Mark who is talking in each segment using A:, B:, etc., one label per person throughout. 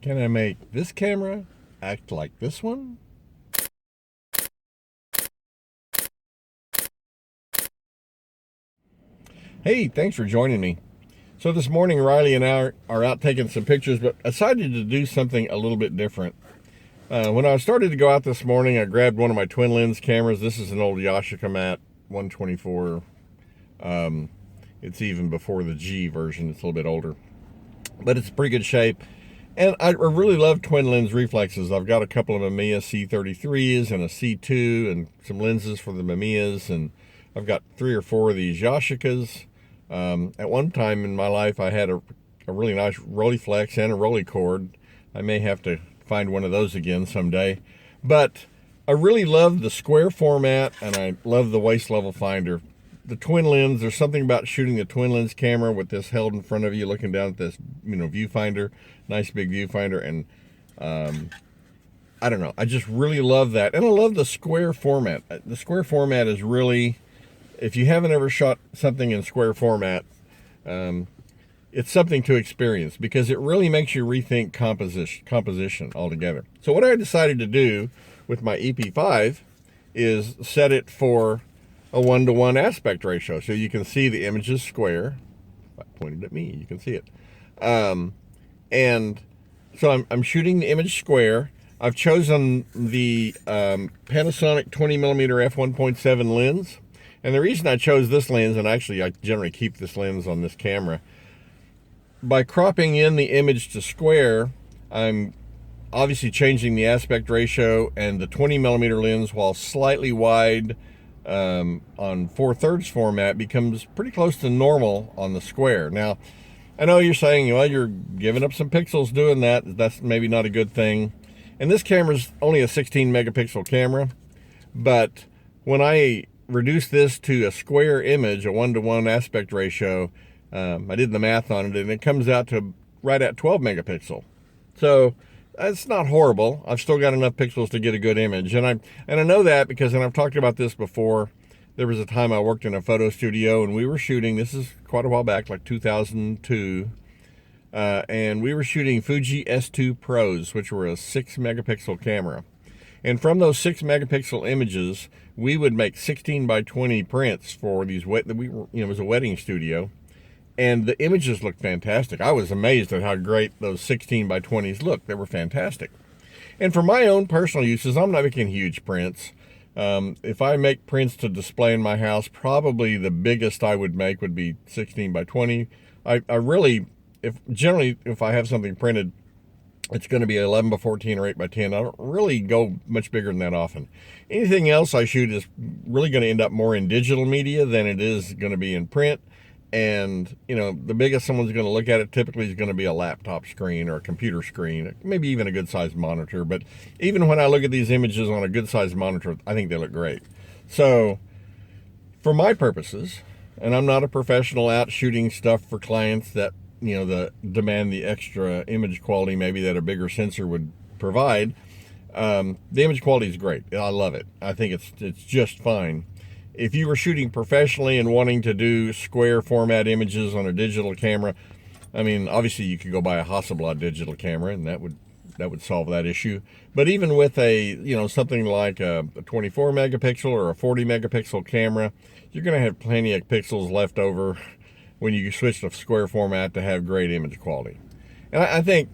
A: Can I make this camera act like this one? Hey, thanks for joining me. So this morning, Riley and I are out taking some pictures, but decided to do something a little bit different. When I started to go out this morning, I grabbed one of my twin lens cameras. This is an old Yashica Mat 124. It's even before the G version. It's a little bit older, but it's pretty good shape. And I really love twin lens reflexes. I've got a couple of Mamiya C33s and a C2 and some lenses for the Mamiyas, and I've got 3 or 4 of these Yashicas. At one time in my life, I had a really nice Rolleiflex and a Rolleicord. I may have to find one of those again someday. But I really love the square format, and I love the waist level finder. The twin lens, there's something about shooting the twin lens camera with this held in front of you, looking down at this, viewfinder, nice big viewfinder, and I don't know, I just really love that. And I love the square format. The square format is really, if you haven't ever shot something in square format, it's something to experience because it really makes you rethink composition altogether. So what I decided to do with my EP5 is set it for a 1-to-1 aspect ratio. So you can see the image is square. If I pointed at me, you can see it. And so I'm shooting the image square. I've chosen the Panasonic 20mm f1.7 lens. And the reason I chose this lens, and actually I generally keep this lens on this camera, by cropping in the image to square, I'm obviously changing the aspect ratio, and the 20mm lens, while slightly wide on 4/3 format, becomes pretty close to normal on the square. Now, I know you're saying, well, you're giving up some pixels doing that. That's maybe not a good thing. And this camera's only a 16 megapixel camera, but when I reduce this to a square image, a 1-to-1 aspect ratio, I did the math on it, and it comes out to right at 12 megapixel. So it's not horrible. I've still got enough pixels to get a good image. And I know that because, and I've talked about this before, there was a time I worked in a photo studio and we were shooting, this is quite a while back, like 2002, and we were shooting Fuji S2 Pros, which were a 6 megapixel camera. And from those 6 megapixel images, we would make 16 by 20 prints for these, it was a wedding studio. And the images looked fantastic. I was amazed at how great those 16 by 20s looked. They were fantastic. And for my own personal uses, I'm not making huge prints. If I make prints to display in my house, probably the biggest I would make would be 16 by 20. I really, generally, if I have something printed, it's going to be 11 by 14 or 8 by 10. I don't really go much bigger than that often. Anything else I shoot is really going to end up more in digital media than it is going to be in print. And, the biggest someone's going to look at it typically is going to be a laptop screen or a computer screen, maybe even a good-sized monitor. But even when I look at these images on a good-sized monitor, I think they look great. So for my purposes, and I'm not a professional out shooting stuff for clients that, that demand the extra image quality maybe that a bigger sensor would provide, the image quality is great. I love it. I think it's just fine. If you were shooting professionally and wanting to do square format images on a digital camera, I mean, obviously you could go buy a Hasselblad digital camera, and that would solve that issue. But even with a, something like a 24 megapixel or a 40 megapixel camera, you're going to have plenty of pixels left over when you switch to square format to have great image quality. And I think,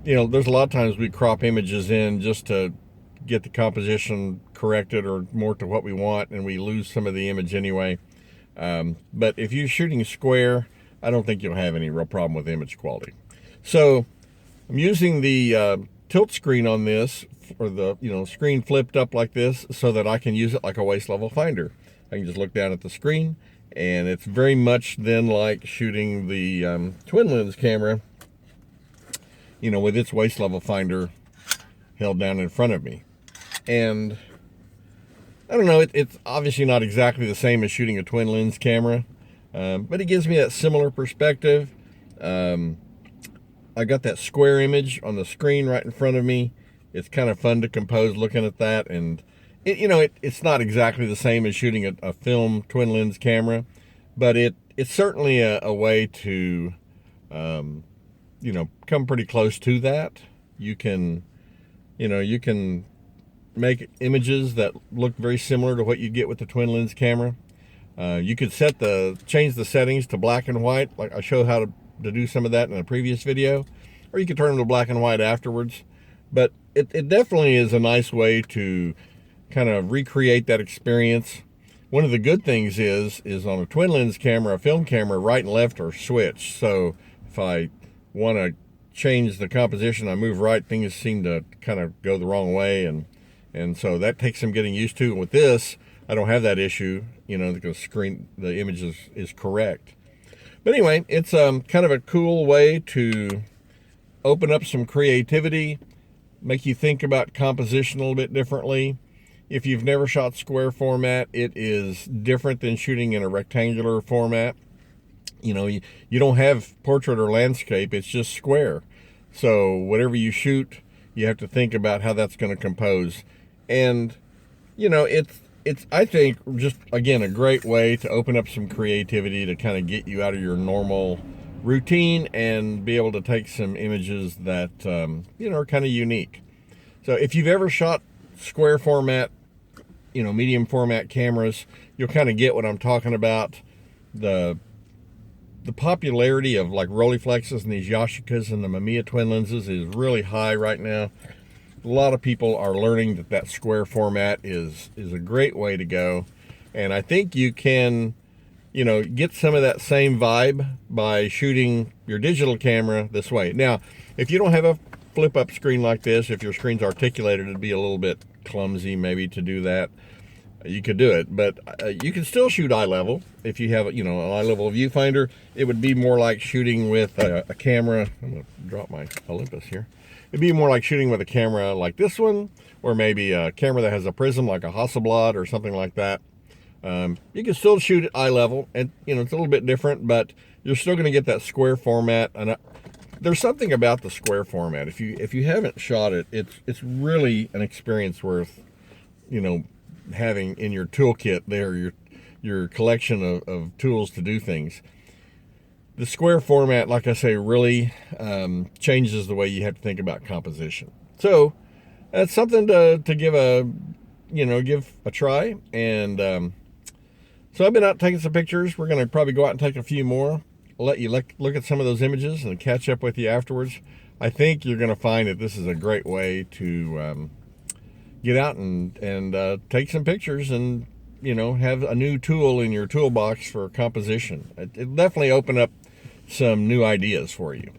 A: there's a lot of times we crop images in just to get the composition corrected or more to what we want, and we lose some of the image anyway. But if you're shooting square, I don't think you'll have any real problem with image quality. So I'm using the tilt screen on this, or the screen flipped up like this, so that I can use it like a waist level finder. I can just look down at the screen, and it's very much then like shooting the twin lens camera, with its waist level finder held down in front of me. And I don't know, it's obviously not exactly the same as shooting a twin lens camera, but it gives me that similar perspective. I got that square image on the screen right in front of me. It's kind of fun to compose looking at that, and it's not exactly the same as shooting a film twin lens camera, but it's certainly a way to come pretty close to that. You can, you can make images that look very similar to what you get with the twin lens camera. You could change the settings to black and white, like I showed how to do some of that in a previous video, or you could turn them to black and white afterwards. But it definitely is a nice way to kind of recreate that experience. One of the good things is on a twin lens camera, a film camera, right and left are switched. So if I want to change the composition, I move right, things seem to kind of go the wrong way, and so that takes some getting used to. And with this, I don't have that issue, the image is correct. But anyway, it's kind of a cool way to open up some creativity, make you think about composition a little bit differently. If you've never shot square format, it is different than shooting in a rectangular format. You don't have portrait or landscape, it's just square. So whatever you shoot, you have to think about how that's going to compose. And, it's I think, just, again, a great way to open up some creativity to kind of get you out of your normal routine and be able to take some images that, are kind of unique. So if you've ever shot square format, medium format cameras, you'll kind of get what I'm talking about. The popularity of like Rolleiflexes and these Yashicas and the Mamiya twin lenses is really high right now. A lot of people are learning that square format is a great way to go. And I think you can, get some of that same vibe by shooting your digital camera this way. Now, if you don't have a flip up screen like this, if your screen's articulated, it'd be a little bit clumsy maybe to do that. You could do it, but you can still shoot eye level. If you have, an eye level viewfinder, it would be more like shooting with a camera. I'm gonna drop my Olympus here. It'd be more like shooting with a camera like this one, or maybe a camera that has a prism like a Hasselblad or something like that. You can still shoot at eye level, and it's a little bit different, but you're still going to get that square format. And there's something about the square format. If you haven't shot it, it's really an experience worth, having in your toolkit there, your collection of tools to do things. The square format, like I say, really changes the way you have to think about composition. So that's something to give a try. And so I've been out taking some pictures. We're going to probably go out and take a few more. I'll let you look at some of those images and catch up with you afterwards. I think you're going to find that this is a great way to get out and take some pictures and, have a new tool in your toolbox for composition. It'll definitely open up some new ideas for you.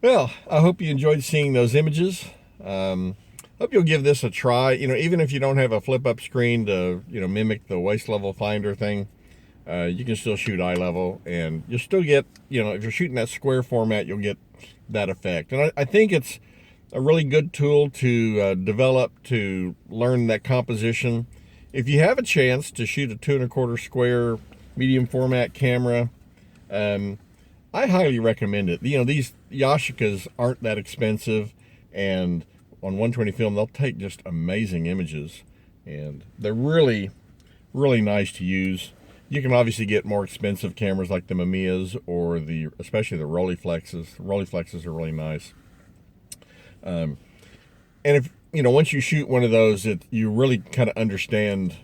A: Well, I hope you enjoyed seeing those images. Hope you'll give this a try. Even if you don't have a flip-up screen to, mimic the waist level finder thing, you can still shoot eye level, and you'll still get, if you're shooting that square format, you'll get that effect. And I think it's a really good tool to develop, to learn that composition. If you have a chance to shoot a 2 1/4 square medium format camera, I highly recommend it. These Yashicas aren't that expensive, and on 120 film, they'll take just amazing images, and they're really, really nice to use. You can obviously get more expensive cameras like the Mamiyas or especially the Rolleiflexes. The Rolleiflexes are really nice. And if once you shoot one of those, you really kind of understand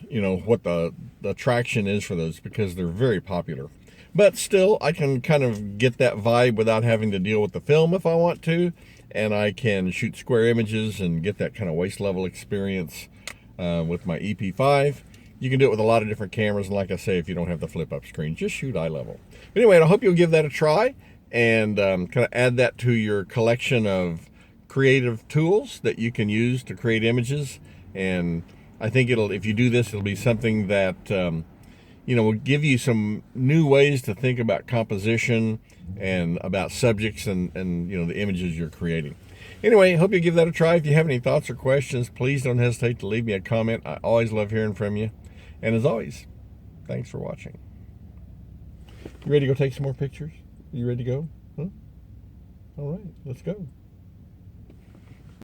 A: what the traction is for those, because they're very popular. But still, I can kind of get that vibe without having to deal with the film if I want to, and I can shoot square images and get that kind of waist level experience with my EP5. You can do it with a lot of different cameras, and like I say, if you don't have the flip-up screen, just shoot eye level. But anyway, I hope you'll give that a try and kind of add that to your collection of creative tools that you can use to create images. And I think if you do this, it'll be something that will give you some new ways to think about composition and about subjects and the images you're creating. Anyway, hope you give that a try. If you have any thoughts or questions, please don't hesitate to leave me a comment. I always love hearing from you. And as always, thanks for watching. You ready to go take some more pictures? You ready to go? Huh? All right, let's go.